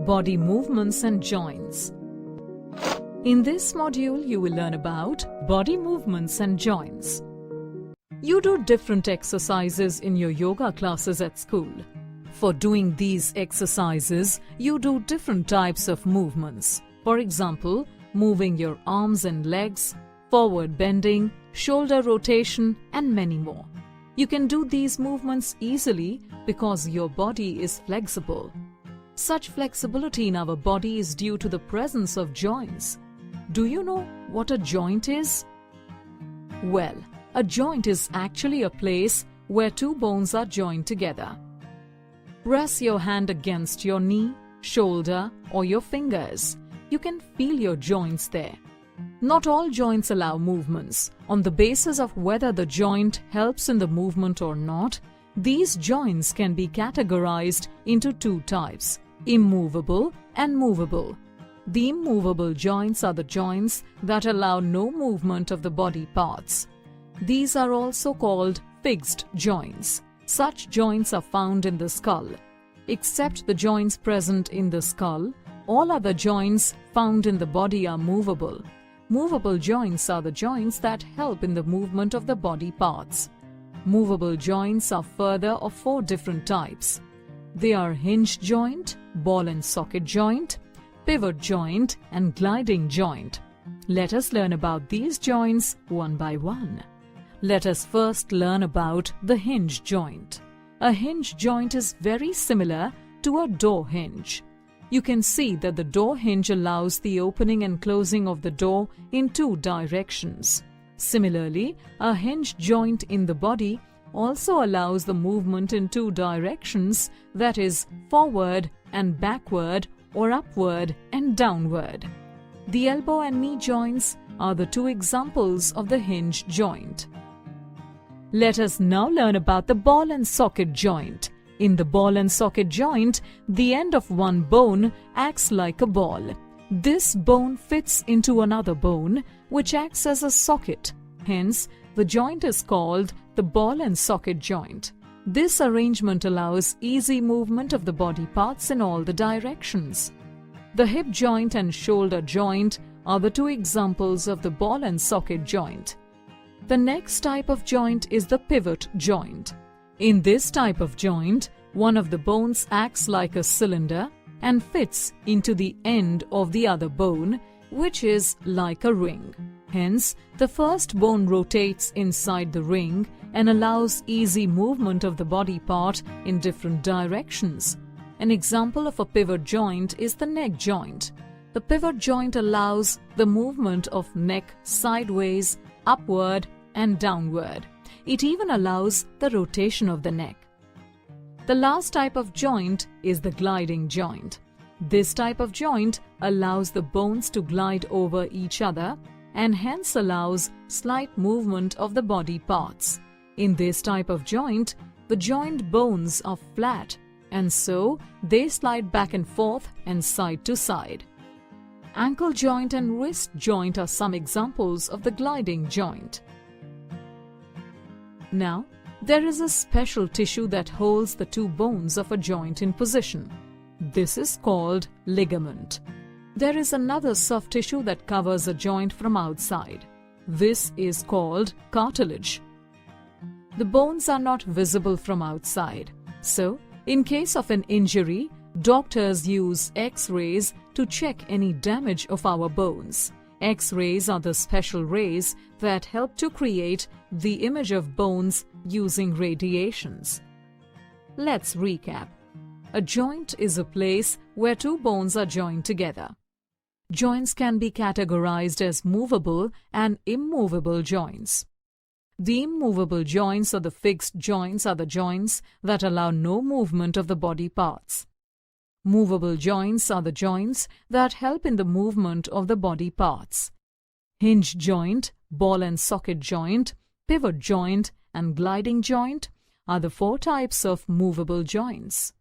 Body movements and joints. In this module, you will learn about body movements and joints. You do different exercises in your yoga classes at school. For doing these exercises, you do different types of movements. For example, moving your arms and legs, forward bending, shoulder rotation, and many more. You can do these movements easily because your body is flexible. Such flexibility in our body is due to the presence of joints. Do you know what a joint is? Well, a joint is actually a place where two bones are joined together. Press your hand against your knee, shoulder, or your fingers. You can feel your joints there. Not all joints allow movements. On the basis of whether the joint helps in the movement or not, these joints can be categorized into two types: immovable and movable. The immovable joints are the joints that allow no movement of the body parts. These are also called fixed joints. Such joints are found in the skull. Except the joints present in the skull, all other joints found in the body are movable. Movable joints are the joints that help in the movement of the body parts. Movable joints are further of four different types. They are hinge joint, ball and socket joint, pivot joint, and gliding joint. Let us learn about these joints one by one. Let us first learn about the hinge joint. A hinge joint is very similar to a door hinge. You can see that the door hinge allows the opening and closing of the door in two directions. Similarly, a hinge joint in the body also allows the movement in two directions, that is, forward and backward, or upward and downward. The elbow and knee joints are the two examples of the hinge joint. Let us now learn about the ball and socket joint. In the ball and socket joint, the end of one bone acts like a ball. This bone fits into another bone, which acts as a socket. Hence, the joint is called the ball and socket joint. This arrangement allows easy movement of the body parts in all the directions. The hip joint and shoulder joint are the two examples of the ball and socket joint. The next type of joint is the pivot joint. In this type of joint, one of the bones acts like a cylinder and fits into the end of the other bone, which is like a ring. Hence, the first bone rotates inside the ring and allows easy movement of the body part in different directions. An example of a pivot joint is the neck joint. The pivot joint allows the movement of neck sideways, upward, and downward. It even allows the rotation of the neck. The last type of joint is the gliding joint. This type of joint allows the bones to glide over each other and hence allows slight movement of the body parts. In this type of joint, the joint bones are flat and so they slide back and forth and side to side. Ankle joint and wrist joint are some examples of the gliding joint. Now, there is a special tissue that holds the two bones of a joint in position. This is called ligament. There is another soft tissue that covers a joint from outside. This is called cartilage. The bones are not visible from outside. So, in case of an injury, doctors use X-rays to check any damage of our bones. X-rays are the special rays that help to create the image of bones using radiations. Let's recap. A joint is a place where two bones are joined together. Joints can be categorized as movable and immovable joints. The immovable joints or the fixed joints are the joints that allow no movement of the body parts. Movable joints are the joints that help in the movement of the body parts. Hinge joint, ball and socket joint, pivot joint, and gliding joint are the four types of movable joints.